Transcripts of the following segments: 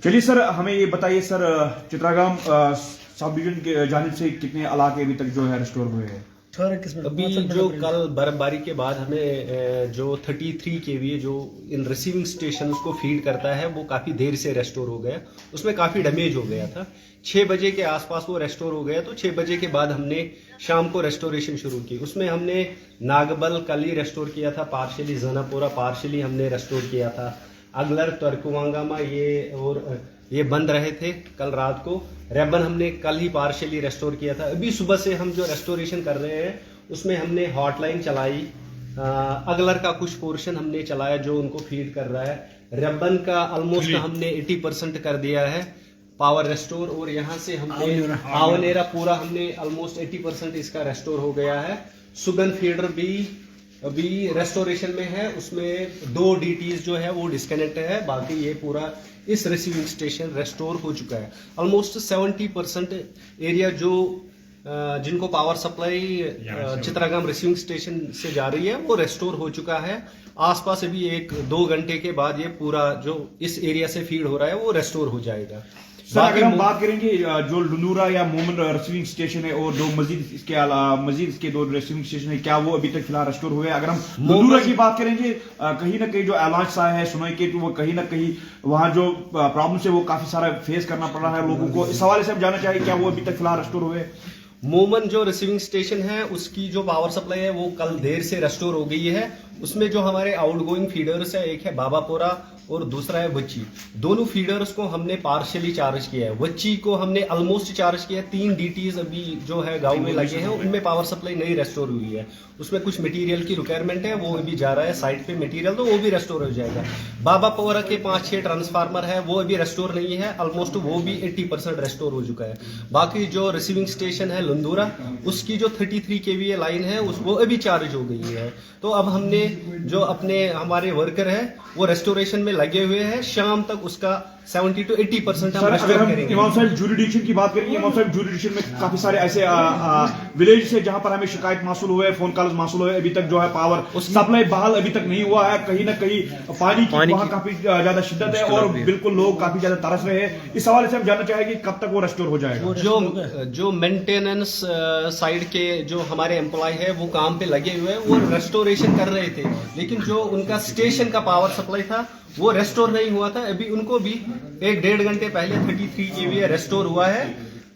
चलिए सर, हमें ये बताइए सर, चित्रागाम सब डिवीजन के जानिब से कितने इलाके अभी तक जो है रेस्टोर हुए हैं? अभी जो कल बर्फबारी के बाद हमें जो 33 केवीए जो इन रिसीविंग स्टेशन को फीड करता है वो काफ़ी देर से रेस्टोर हो गया। उसमें काफ़ी डैमेज हो गया था। 6 बजे के आसपास वो रेस्टोर हो गया, तो 6 बजे के बाद हमने शाम को रेस्टोरेशन शुरू की। उसमें हमने नागबल कल ही रेस्टोर किया था पार्शली, जनापुरा पार्शली हमने रेस्टोर किया था। अगलर तुर्कवांगामा ये बंद रहे थे कल रात को। रेबन हमने कल ही पार्शियली रेस्टोर किया था। अभी सुबह से हम जो रेस्टोरेशन कर रहे हैं उसमें हमने हॉटलाइन चलाई। अगलर का कुछ पोर्शन हमने चलाया जो उनको फीड कर रहा है। रेबन का ऑलमोस्ट हमने 80% कर दिया है पावर रेस्टोर, और यहाँ से हमने आवनेरा पूरा हमने ऑलमोस्ट 80% इसका रेस्टोर हो गया है। सुगन फीडर भी अभी रेस्टोरेशन में है, उसमें 2 DTs जो है वो डिस्कनेक्ट है, बाकी ये पूरा इस रिसीविंग स्टेशन रेस्टोर हो चुका है। ऑलमोस्ट 70% एरिया जो जिनको पावर सप्लाई चित्रागाम रिसीविंग स्टेशन से जा रही है वो रेस्टोर हो चुका है। आसपास अभी 1-2 घंटे के बाद ये पूरा जो इस एरिया से फीड हो रहा है वो रेस्टोर हो जाएगा। सर, अगर हम बात करेंगे जो लुंदूरा या मोमन रिसीविंग स्टेशन है और जो मजीद इसके 2 रिसीविंग स्टेशन है, क्या वो अभी तक फिलहाल रेस्टोर हुए? अगर हम लुंदूरा की बात करेंगे, कहीं ना कहीं जो एलांच सा है सुनोई के, तो वो कहीं ना कहीं वहां जो प्रॉब्लम है वो काफी सारा फेस करना पड़ रहा है लोगों को। इस हवाले से हम जानना चाहिए क्या वो अभी तक फिलहाल रेस्टोर हुए? मोमन जो रिसीविंग स्टेशन है उसकी जो पावर सप्लाई है वो कल देर से रेस्टोर हो गई है। उसमें जो हमारे आउटगोइंग फीडर्स है, एक है बाबापुरा और दूसरा है वच्ची, दोनों फीडर्स को हमने पार्शियली चार्ज किया है। वच्ची को हमने ऑलमोस्ट चार्ज किया है। 3 DTs अभी जो है गांव में लगे हैं, उनमें पावर सप्लाई नहीं रेस्टोर हुई है। उसमें कुछ मटेरियल की रिक्वायरमेंट है, वो अभी जा रहा है साइट पे मटेरियल, तो वो भी रेस्टोर हो जाएगा। बाबापुरा के 5-6 ट्रांसफार्मर है वो अभी रेस्टोर नहीं है, ऑलमोस्ट वो भी 80% रेस्टोर हो चुका है। बाकी जो रिसीविंग स्टेशन है लुंदूरा, उसकी जो 33 KVA लाइन है वो अभी चार्ज हो गई है। तो अब हमने जो हमारे वर्कर है वो रेस्टोरेशन में लगे हुए हैं, शाम तक उसका 70 to 80% हम रेस्टोर करेंगे। इमाम साहब जुरिडिक्शन की बात करेंगे, इमाम साहब जुरिडिक्शन में काफी सारे ऐसे विलेज से जहां पर हमें शिकायत मासूल हुए, फोन कॉल मासूल हुए, अभी तक जो है पावर सप्लाई बहाल अभी तक नहीं हुआ है। कहीं ना कहीं पानी की वहां काफी ज्यादा शिद्दत है और बिल्कुल लोग काफी ज्यादा तरस रहे हैं। इस हवाले से हम जानना चाहेंगे कब तक वो रेस्टोर हो जाएगा? जो मेंटेनेंस साइड के जो हमारे एम्प्लॉय है वो काम पे लगे हुए हैं, वो रेस्टोरेशन कर रहे थे, लेकिन जो उनका स्टेशन का पावर सप्लाई था वो रेस्टोर नहीं हुआ था। अभी उनको भी 1-1.5 घंटे पहले 33 KVA रेस्टोर हुआ है।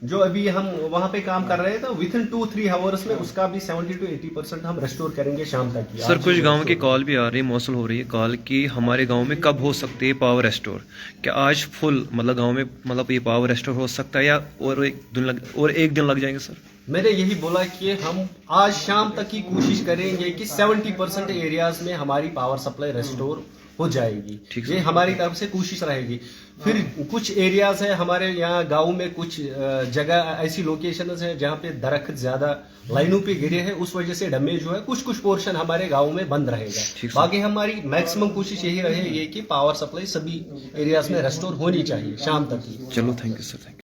जो अभी हम वहां पे काम कर रहे थे, विथिन 2-3 आवर्स में उसका भी 70 to 80% हम रेस्टोर करेंगे शाम तक। सर, कुछ गांव की कॉल भी आ रही है, मौसूल हो रही है कॉल कि हमारे गांव में कब हो सकती है पावर रेस्टोर? क्या आज फुल गांव में ये पावर रेस्टोर हो सकता है या और एक दिन लग जाएंगे? सर, मैंने यही बोला कि हम आज शाम तक की कोशिश करेंगे कि 70% एरियाज में हमारी पावर सप्लाई रेस्टोर हो जाएगी। ये हमारी तरफ से कोशिश रहेगी। फिर कुछ एरियाज है हमारे यहाँ गांव में, कुछ जगह ऐसी लोकेशंस है जहाँ पे दरख्त ज्यादा लाइनों पे गिरे हैं, उस वजह से डैमेज हुआ है। कुछ पोर्शन हमारे गांव में बंद रहेगा। बाकी हमारी मैक्सिमम कोशिश यही रहेगी कि पावर सप्लाई सभी एरियाज में रेस्टोर होनी चाहिए शाम तक ही। चलो, thank you sir, thank you.